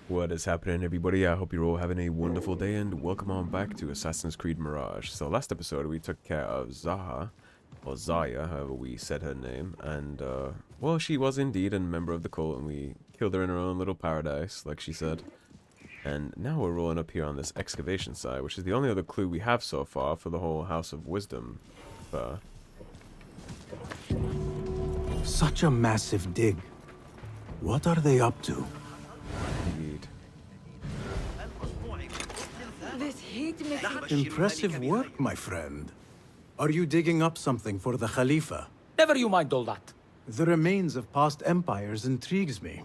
What is happening, everybody? I hope you're all having a wonderful day, and welcome on back to Assassin's Creed Mirage. So last episode we took care of Zaha, or Zaya, however we said her name, and well, she was indeed a member of the cult, and we killed her in her own little paradise, like she said. And now we're rolling up here on this excavation site, which is the only other clue we have so far for the whole House of Wisdom. Such a massive dig. What are they up to? Indeed. This heat makes me... Impressive work, my friend. Are you digging up something for the Khalifa? Never you mind all that. The remains of past empires intrigues me.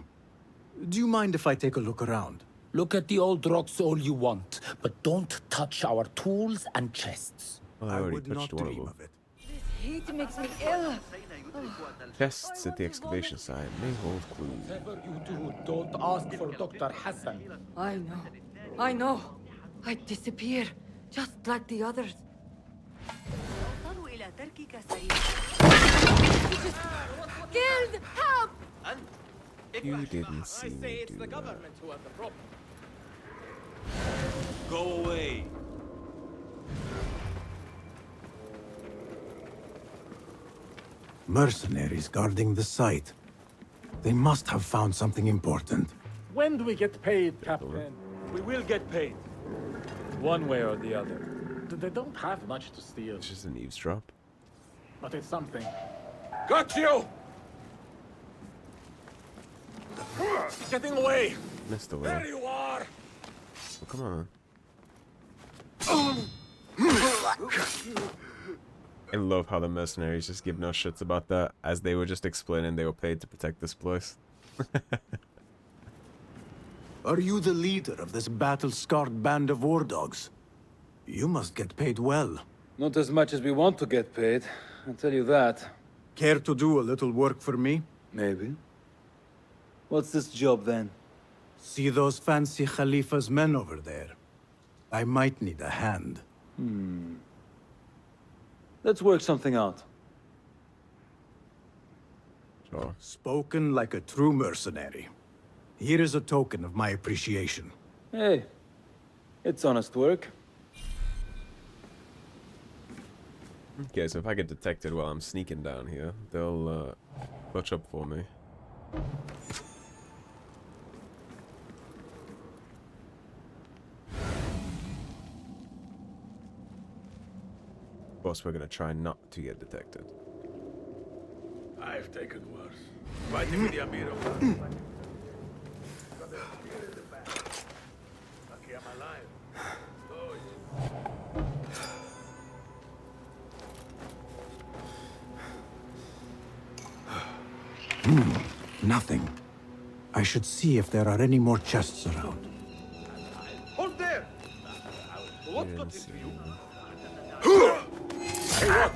Do you mind if I take a look around? Look at the old rocks all you want, but don't touch our tools and chests. Well, I already would not touched one of dream them. of it. This heat makes me ill. Chests at the excavation site may hold clues. Whatever you do, don't ask for Dr. Hassan. I know. I know. I disappear, just like the others. Killed! Help! You didn't see me do that. who has the problem. Go away. Mercenaries guarding the site. They must have found something important. When do we get paid, Captain? We will get paid. One way or the other. They don't have much to steal, It's just an eavesdrop. but it's something. Got you! Getting away! Missed away. There you are! Oh, come on. I love how the mercenaries just give no shits about that, as they were just explaining they were paid to protect this place. Are you the leader of this battle-scarred band of war dogs? You must get paid well. Not as much as we want to get paid, I'll tell you that. Care to do a little work for me? Maybe. What's this job then? See those fancy Khalifa's men over there? I might need a hand. Let's work something out. Sure. Spoken like a true mercenary. Here is a token of my appreciation. Hey, it's honest work. Okay, so if I get detected while I'm sneaking down here, they'll clutch up for me. Of course, we're gonna try not to get detected. I've taken worse. Fighting with the Amir. Lucky I'm alive. Nothing. I should see if there are any more chests around. Hold there! What Yeah, got let's into see. you? Hey, what?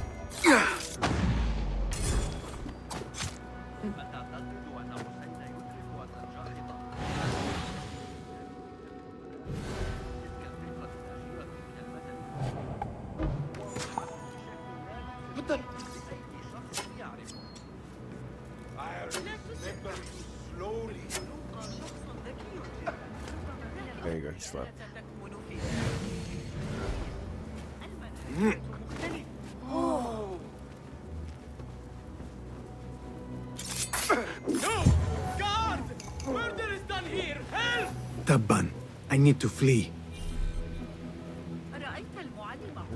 There you go, he slept. No! Guard! Murder is done here! Help! Tabban, I need to flee. I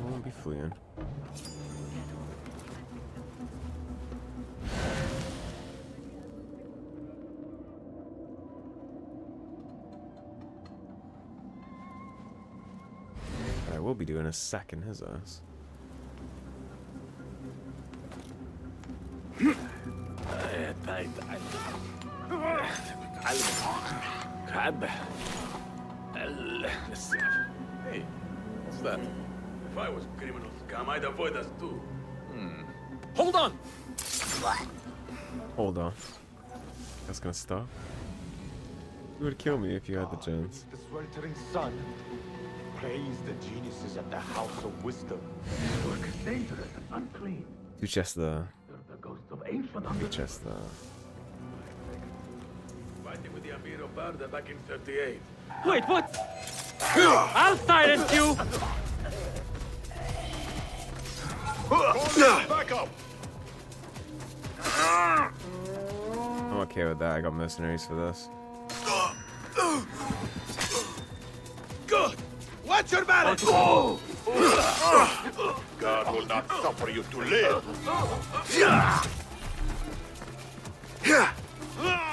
won't be fleeing. I will be doing a sack in his ass. Hey, what's that? If I was criminal scum, I'd avoid us too. Hold on! Hold on. That's gonna stop. You would kill me if you had the chance. The sweltering sun. Praise the geniuses at the House of Wisdom. Work is dangerous and unclean. Two chests there. They're the ghosts of ancient Two chests there. Fighting with the Amir Barda back in 38. Wait, what? I'll silence you! Back up! I'm okay with that. I got mercenaries for this. Good! Watch your balance! God will not suffer you to live.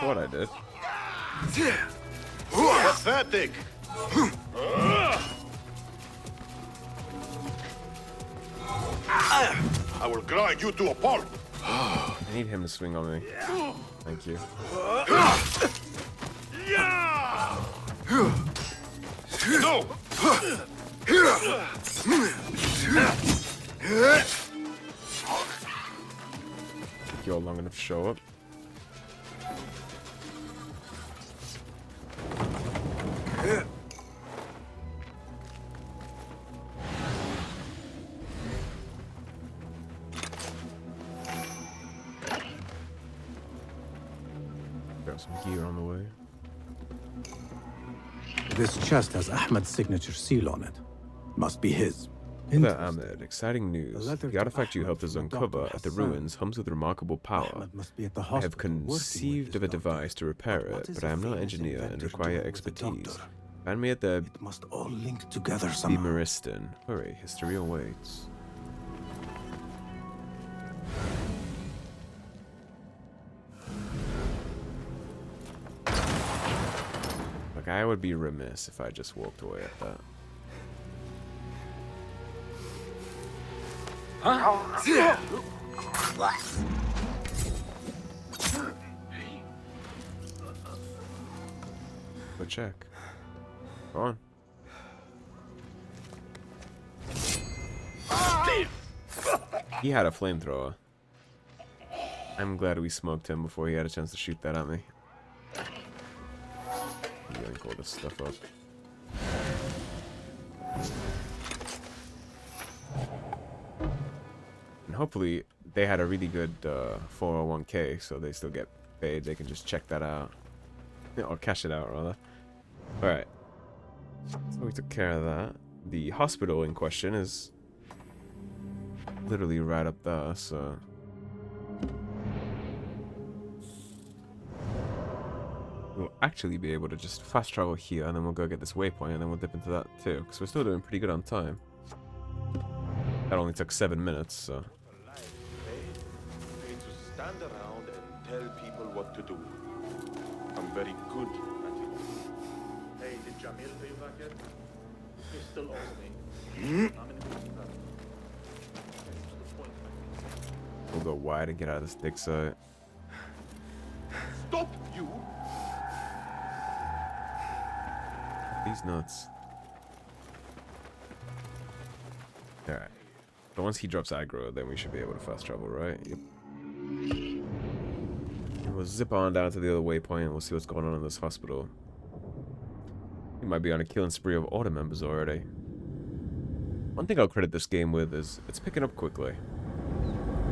What I did. Pathetic. I will grind you to a pulp. I need him to swing on me. Thank you. No! Took you all long enough to show up. Got some gear on the way. This chest has Ahmad's signature seal on it. Must be his. Hello, Ahmad. Exciting news. letter The to artifact you Ahmad helped us from uncover Dr. at the Hassan. ruins hums with remarkable power. Ahmad must be at the I hospital have conceived of a device to repair it, but I am no engineer and require expertise. Find me at the It must all link together somehow. Bimaristan. Hurry, history awaits. Like, I would be remiss if I just walked away at that. Go check. Go on. He had a flamethrower. I'm glad we smoked him before he had a chance to shoot that at me. Yank all this stuff up. And hopefully they had a really good 401k, so they still get paid. They can just check that out. Or cash it out, rather. Alright. So we took care of that. The hospital in question is literally right up there, so... we'll actually be able to just fast travel here, and then we'll go get this waypoint, and then we'll dip into that too, because we're still doing pretty good on time. That only took 7 minutes, so... Pay to stand around and tell people what to do. I'm very good at it. Hey, did Jamil pay you back yet? He still owes me. We'll go wide and get out of this dig site. Stop, you! These nuts. Alright. But once he drops aggro, then we should be able to fast travel, right? Yep. We'll zip on down to the other waypoint and we'll see what's going on in this hospital. We might be on a killing spree of order members already. One thing I'll credit this game with is it's picking up quickly.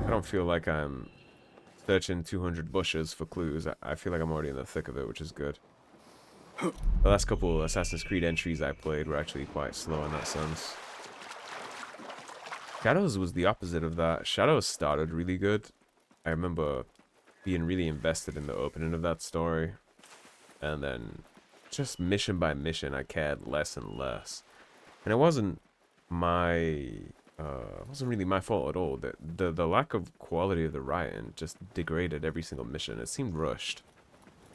I don't feel like I'm searching 200 bushes for clues. I feel like I'm already in the thick of it, which is good. The last couple Assassin's Creed entries I played were actually quite slow in that sense. Shadows was the opposite of that. Shadows started really good. I remember being really invested in the opening of that story. And then just mission by mission I cared less and less. And it wasn't really my fault at all. The lack of quality of the writing just degraded every single mission. It seemed rushed.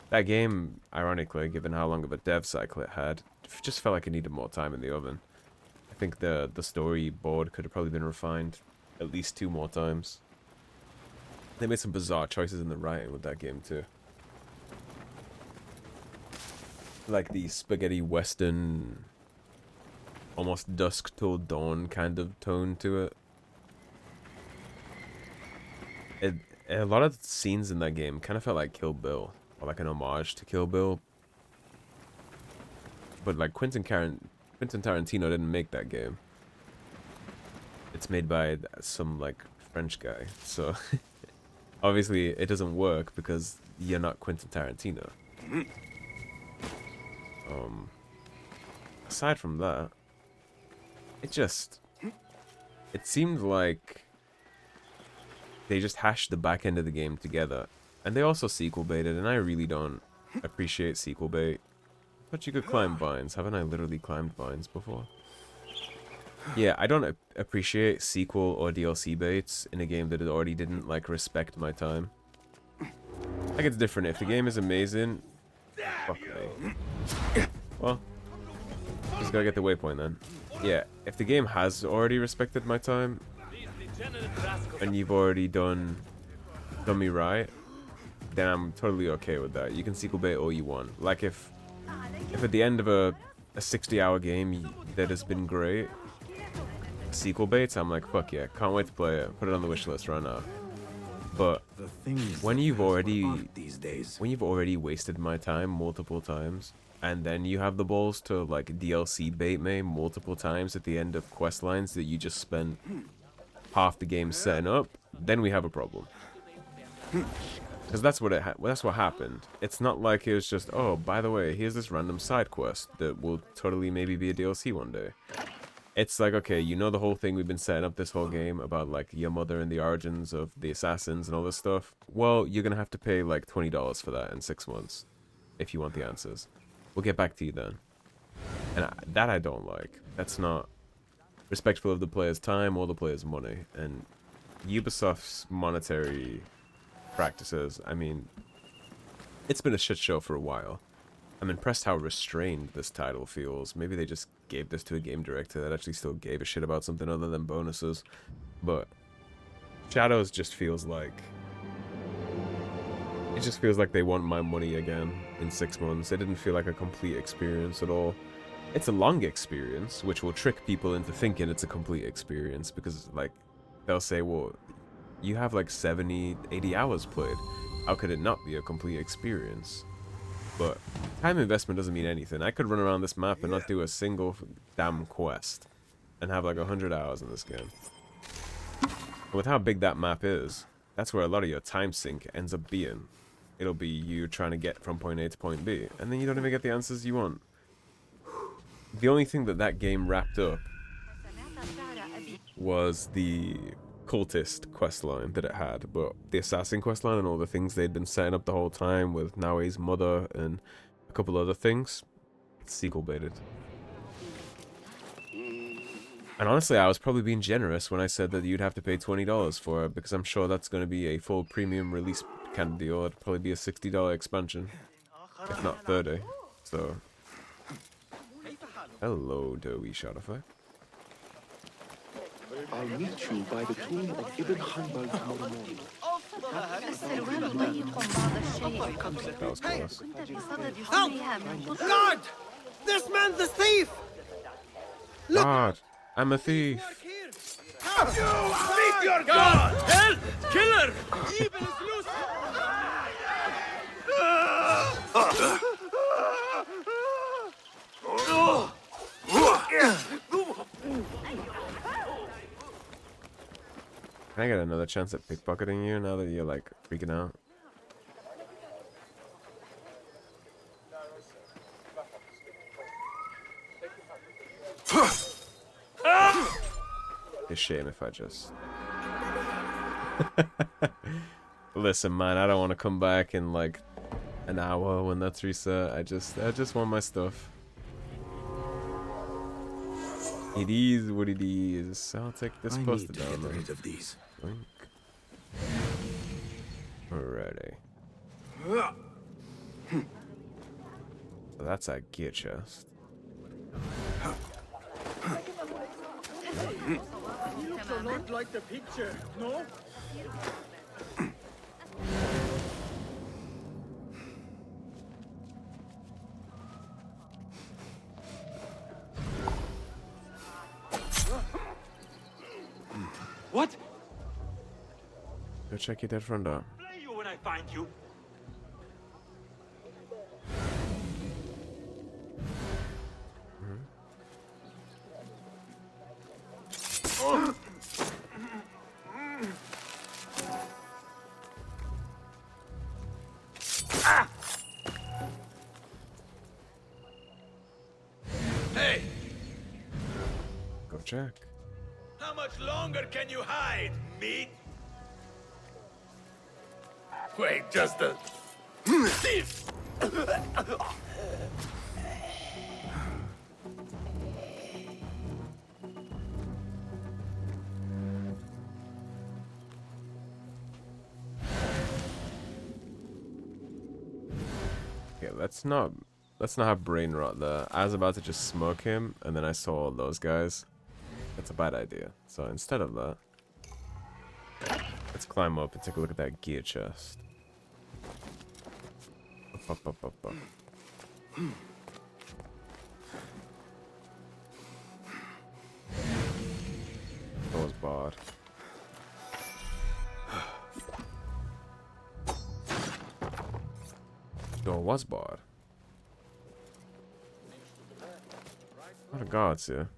That game, ironically, given how long of a dev cycle it had, just felt like it needed more time in the oven. I think the storyboard could have probably been refined at least 2 more times. They made some bizarre choices in the writing with that game too. Like the spaghetti western, almost dusk till dawn kind of tone to it. A lot of the scenes in that game kind of felt like Kill Bill, or like an homage to Kill Bill. But like Quentin Tarantino didn't make that game. It's made by some like French guy, so obviously it doesn't work because you're not Quentin Tarantino. Aside from that, it seemed like they just hashed the back end of the game together. And they also sequel baited, and I really don't appreciate sequel bait. But you could climb vines. Haven't I literally climbed vines before? Yeah, I don't appreciate sequel or DLC baits in a game that already didn't, like, respect my time. Like, it's different. If the game is amazing, fuck me. Well, just gotta get the waypoint then. Yeah, if the game has already respected my time, and you've already done me right, then I'm totally okay with that. You can sequel bait all you want. Like, if at the end of a 60-hour game that has been great, sequel baits, I'm like, fuck yeah, can't wait to play it. Put it on the wish list right now. But when you've already wasted my time multiple times, and then you have the balls to like DLC bait me multiple times at the end of quest lines that you just spent half the game setting up, then we have a problem. Because that's what happened. It's not like it was just, oh, by the way, here's this random side quest that will totally maybe be a DLC one day. It's like, okay, you know the whole thing we've been setting up this whole game about, like, your mother and the origins of the assassins and all this stuff? Well, you're going to have to pay, like, $20 for that in 6 months if you want the answers. We'll get back to you then. And that I don't like. That's not respectful of the player's time or the player's money. And Ubisoft's monetary practices, I mean, it's been a shit show for a while. I'm impressed how restrained this title feels. Maybe they just gave this to a game director that actually still gave a shit about something other than bonuses. But Shadows just feels like... it just feels like they want my money again in 6 months. It didn't feel like a complete experience at all. It's a long experience, which will trick people into thinking it's a complete experience. Because, like, they'll say, well, you have like 70, 80 hours played. How could it not be a complete experience? But time investment doesn't mean anything. I could run around this map and not do a single damn quest and have like 100 hours in this game. And with how big that map is, that's where a lot of your time sink ends up being. It'll be you trying to get from point A to point B, and then you don't even get the answers you want. The only thing that game wrapped up was the cultist questline that it had, but the assassin questline and all the things they'd been setting up the whole time with Naoe's mother and a couple other things, it's sequel baited. And honestly, I was probably being generous when I said that you'd have to pay $20 for it, because I'm sure that's going to be a full premium release kind of deal. It'd probably be a $60 expansion, if not 30. So, hello, doughy Shadowfly. I'll meet you by the tomb of Ibn Hanbal tomorrow morning. That was close. Help! Guard! This man's a thief! God, I'm a thief. Meet your God! Help! Killer! Evil is loose! Can I get another chance at pickpocketing you now that you're like freaking out? It's a shame if I just... Listen, man, I don't want to come back in like an hour when that's reset. I just want my stuff. It is what it is. I'll take this poster down. Get rid of these. Blink. Alrighty. So that's a gear chest. You look a lot like the picture, no? What? Go check your dead friend out. Play you when I find you. check. How much longer can you hide, meat? Wait, just a... Okay, let's not have brain rot there. I was about to just smoke him, and then I saw all those guys. That's a bad idea. So instead of that, let's climb up and take a look at that gear chest. Up. Door's barred. Door was barred. What a guards here.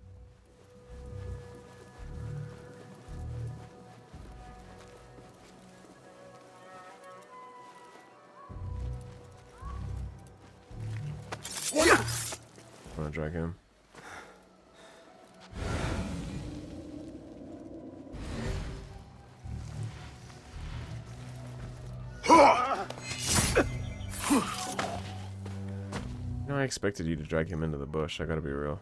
I'm gonna drag him. No, I expected you to drag him into the bush. I gotta be real.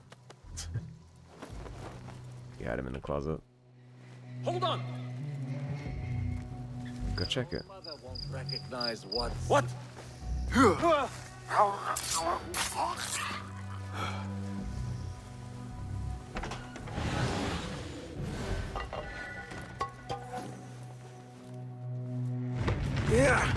You had him in the closet. Hold on! Go check it. Mother won't recognize what... Yeah.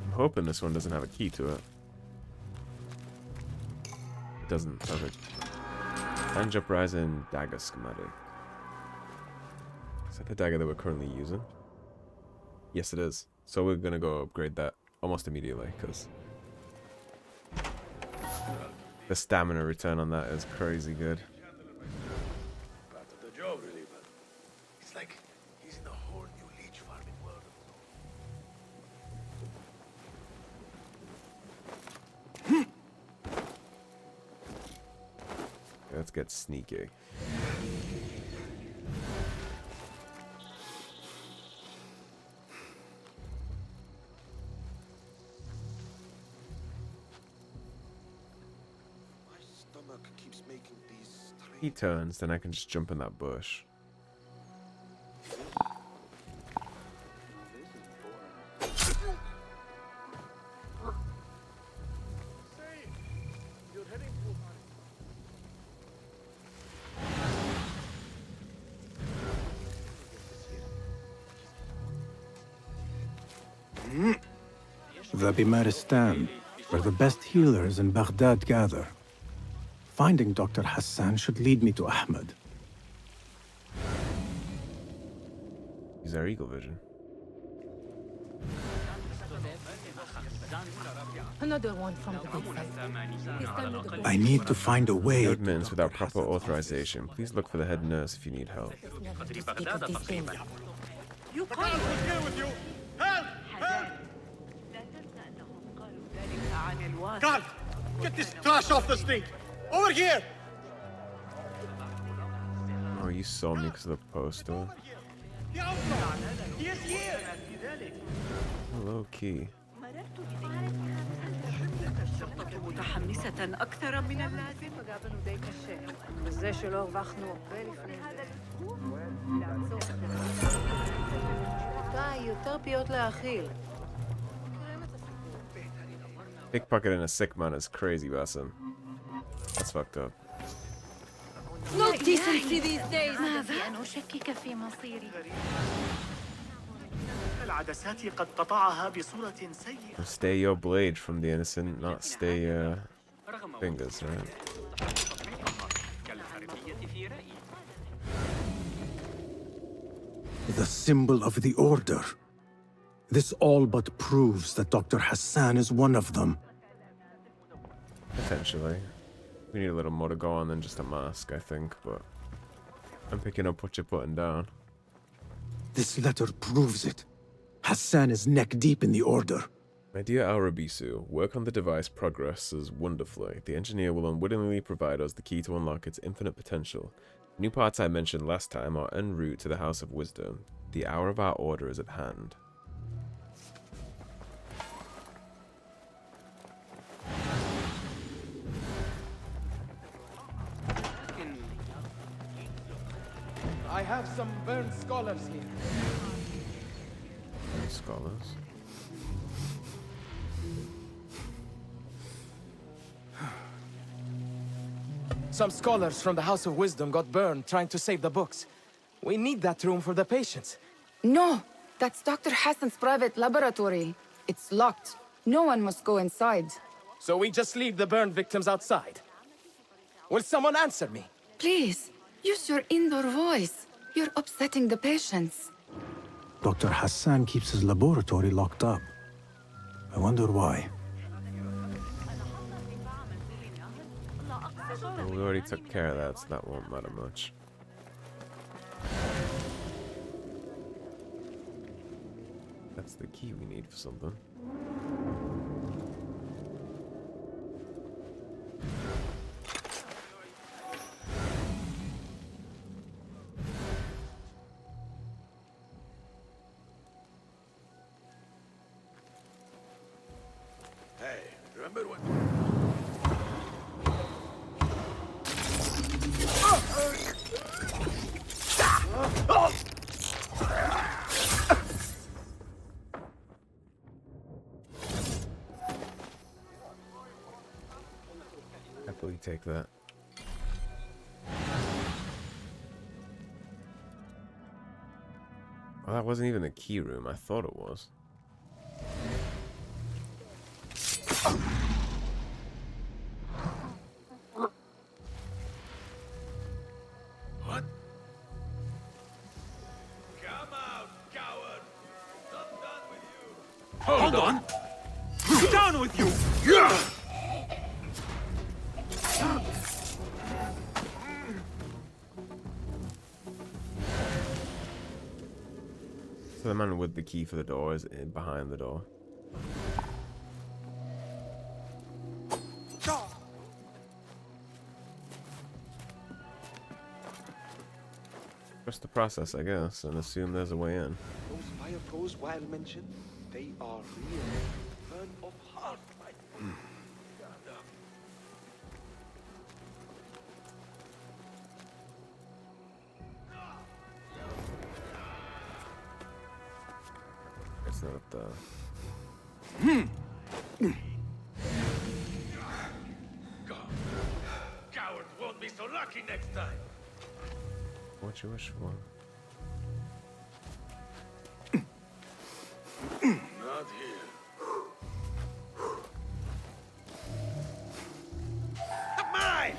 I'm hoping this one doesn't have a key to it. It doesn't. Perfect. Hand jump rising dagger schematic. Is that the dagger that we're currently using? Yes, it is. So we're gonna go upgrade that almost immediately because the stamina return on that is crazy good. Part of the job, really, but it's like he's in a whole new leech farming world. Let's get sneaky. My stomach keeps making these strange... He turns, then I can just jump in that bush. The Bimaristan, where the best healers in Baghdad gather. Finding Dr. Hassan should lead me to Ahmad. Use our eagle vision. Another one from the big side. I need to find a way. Admins without proper authorization. Please look for the head nurse if you need help. Never to speak of these things. You can't here with you! Help! Help! God! Get this trash off the street! Over here! Oh, you saw me because of the poster. The outlaw! He is here! Low key. متحمسة أكثر من اللازم. Pickpocketing a sick man is crazy, Basim. That's fucked up. No decency these days. أن أشكك في مصيري. العدسات قد قطعها بصورة سيئة. Stay your blade from the innocent, not stay your fingers, right? The symbol of the Order. This all but proves that Dr. Hassan is one of them. Potentially. We need a little more to go on than just a mask, I think, but I'm picking up what you're putting down. This letter proves it. Hassan is neck deep in the Order. My dear Arabisu, work on the device progresses wonderfully. The engineer will unwittingly provide us the key to unlock its infinite potential. The new parts I mentioned last time are en route to the House of Wisdom. The hour of our order is at hand. I have some burned scholars here. Scholars. Some scholars from the House of Wisdom got burned trying to save the books. We need that room for the patients. No, that's Dr. Hassan's private laboratory. It's locked. No one must go inside. So we just leave the burned victims outside. Will someone answer me? Please, use your indoor voice. You're upsetting the patients. Dr. Hassan keeps his laboratory locked up. I wonder why. Well, we already took care of that, so that won't matter much. That's the key we need for something. Hey, remember when... Happily take that. Well, that wasn't even a key room. I thought it was. What? Come out, coward! Not done with you! Hold on! Down with you! So the man with the key for the door is behind the door. Trust the process, I guess, and assume there's a way in. Those fire throws Wild mentioned, they are real. Burn of heart, my It's not up there. Cowards won't be so lucky next time! What you wish for? Not here. Mine!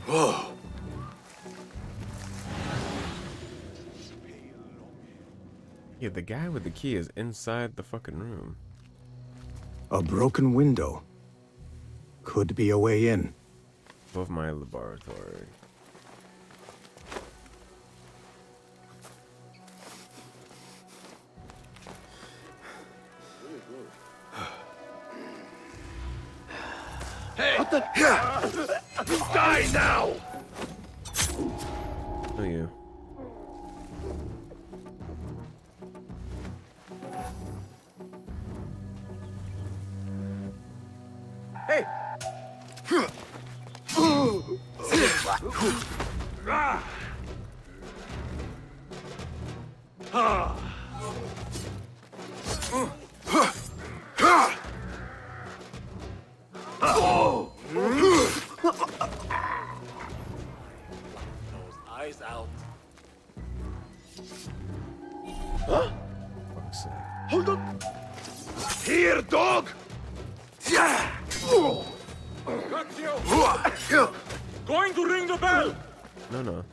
Whoa. Yeah, the guy with the key is inside the fucking room. A broken window. Could be a way in. Above my laboratory. Hey! What the? Die now! Oh, you. Hey! Eyes out. Fuck's sake. Hold on! Here, dog! Got you! Going to ring the bell! No, no.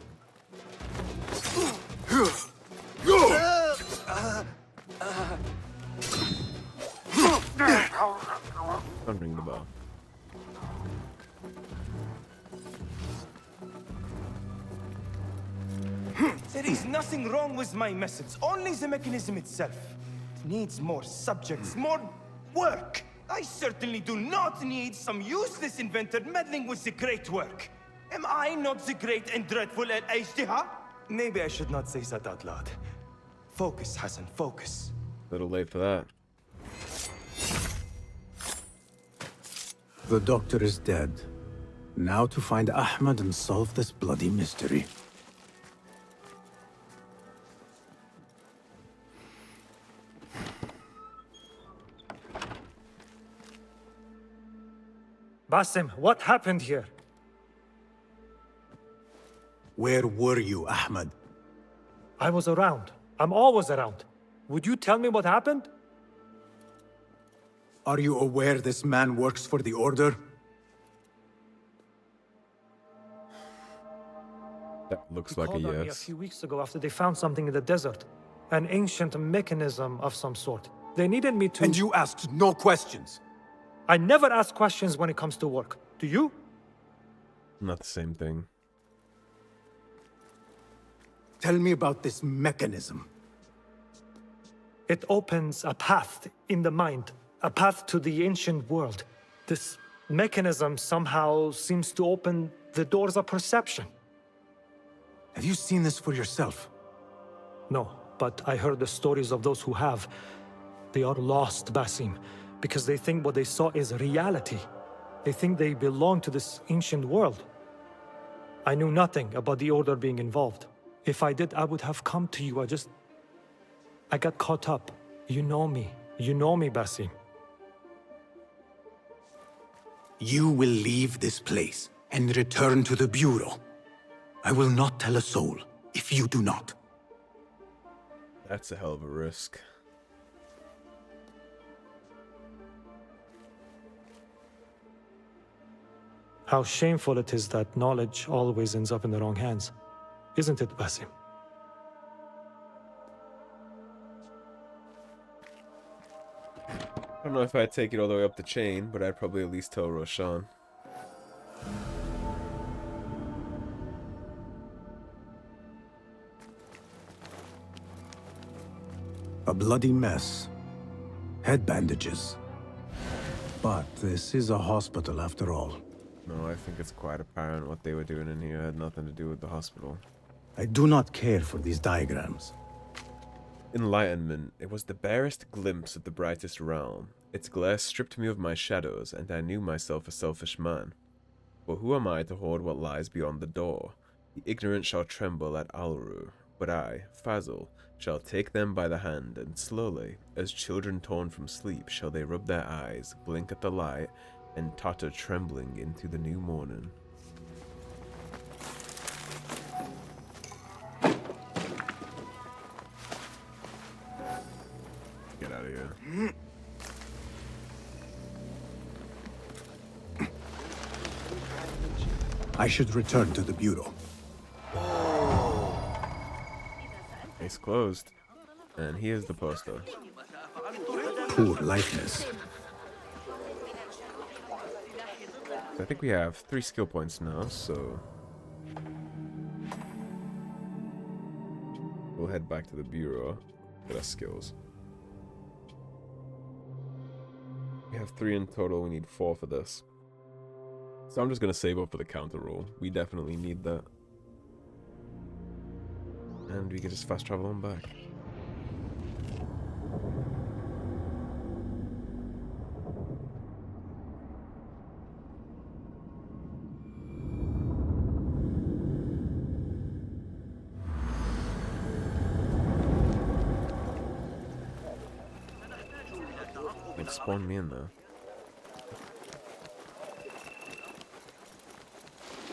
Don't ring the bell. There is nothing wrong with my methods, only the mechanism itself. It needs more subjects, more work. I certainly do not need some useless inventor meddling with the great work. Am I not the great and dreadful al-Ajtiha? Maybe I should not say that out loud. Focus, Hassan, focus. Little late for that. The doctor is dead. Now to find Ahmad and solve this bloody mystery. Basim, what happened here? Where were you, Ahmad? I was around. I'm always around. Would you tell me what happened? Are you aware this man works for the Order? That looks He like a called on me a yes. few weeks ago after they found something in the desert. An ancient mechanism of some sort. They needed me to... And you asked no questions? I never ask questions when it comes to work. Do you? Not the same thing. Tell me about this mechanism. It opens a path in the mind. A path to the ancient world. This mechanism somehow seems to open the doors of perception. Have you seen this for yourself? No, but I heard the stories of those who have. They are lost, Basim, because they think what they saw is reality. They think they belong to this ancient world. I knew nothing about the Order being involved. If I did, I would have come to you. I got caught up. You know me. You know me, Basim. You will leave this place and return to the Bureau. I will not tell a soul if you do not. That's a hell of a risk. How shameful it is that knowledge always ends up in the wrong hands. Isn't it, Basim? I don't know if I'd take it all the way up the chain, but I'd probably at least tell Roshan. A bloody mess. Head bandages. But this is a hospital after all. No, I think it's quite apparent what they were doing in here had nothing to do with the hospital. I do not care for these diagrams. Enlightenment. It was the barest glimpse of the brightest realm. Its glare stripped me of my shadows, and I knew myself a selfish man. For who am I to hoard what lies beyond the door? The ignorant shall tremble at Alru, but I, Fazl, shall take them by the hand, and slowly, as children torn from sleep, shall they rub their eyes, blink at the light, and totter trembling into the new morning. Get out of here. I should return to the Bureau. Case closed. And here's the poster. Poor likeness. I think we have 3 skill points now, so we'll head back to the Bureau with our skills. We have 3 in total, we need 4 for this. So I'm just gonna save up for the counter roll. We definitely need that. And we can just fast travel on back. It spawned me in there.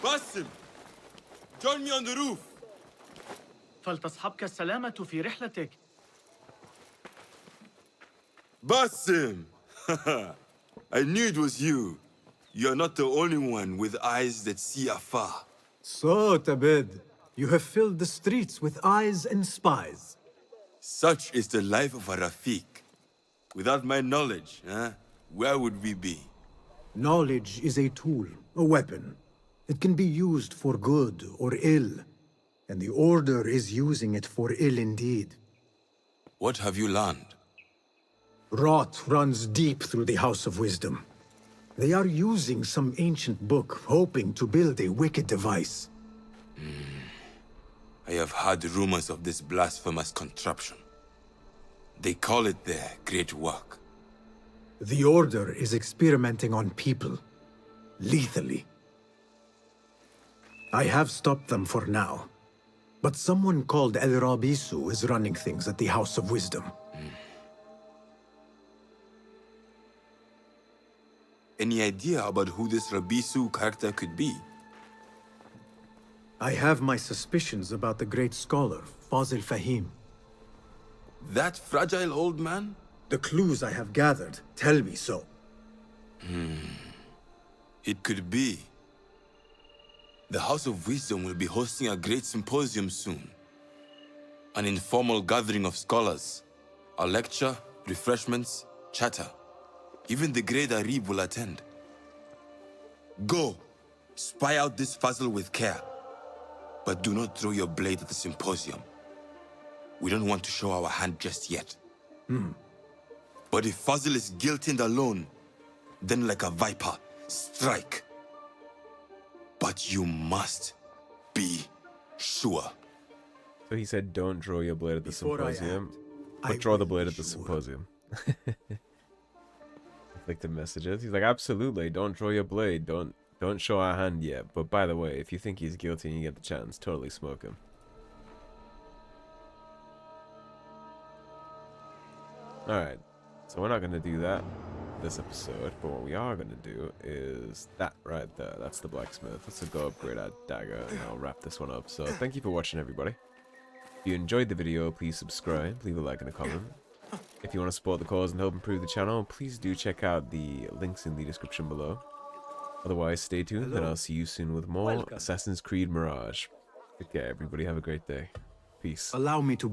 Basim! Join me on the roof! فلتصحبك السلامة في رحلتك. Basim! I knew it was you. You're not the only one with eyes that see afar. So, Tabid, you have filled the streets with eyes and spies. Such is the life of a Rafiq. Without my knowledge, where would we be? Knowledge is a tool, a weapon. It can be used for good or ill, and the Order is using it for ill indeed. What have you learned? Rot runs deep through the House of Wisdom. They are using some ancient book, hoping to build a wicked device. I have heard rumors of this blasphemous contraption. They call it their great work. The Order is experimenting on people, lethally. I have stopped them for now, but someone called El Rabisu is running things at the House of Wisdom. Any idea about who this Rabisu character could be? I have my suspicions about the great scholar, Fazil Fahim. That fragile old man? The clues I have gathered tell me so. It could be. The House of Wisdom will be hosting a great symposium soon. An informal gathering of scholars. A lecture, refreshments, chatter. Even the great Arib will attend. Go, spy out this puzzle with care. But do not throw your blade at the symposium. We don't want to show our hand just yet. But if Fazil is guilty and alone, then like a viper, strike. But you must be sure. So he said, don't draw your blade at the Before I symposium, act, but I draw the will blade be at the sure. symposium. Conflicted messages. He's like, absolutely, don't draw your blade. Don't show our hand yet. But by the way, if you think he's guilty and you get the chance, totally smoke him. Alright, so we're not going to do that this episode, but what we are going to do is that right there. That's the blacksmith. Let's go upgrade our dagger and I'll wrap this one up. So thank you for watching, everybody. If you enjoyed the video, please subscribe, leave a like and a comment. If you want to support the cause and help improve the channel, please do check out the links in the description below. Otherwise, stay tuned and I'll see you soon with more Assassin's Creed Mirage. Take care, everybody. Have a great day. Peace. Allow me to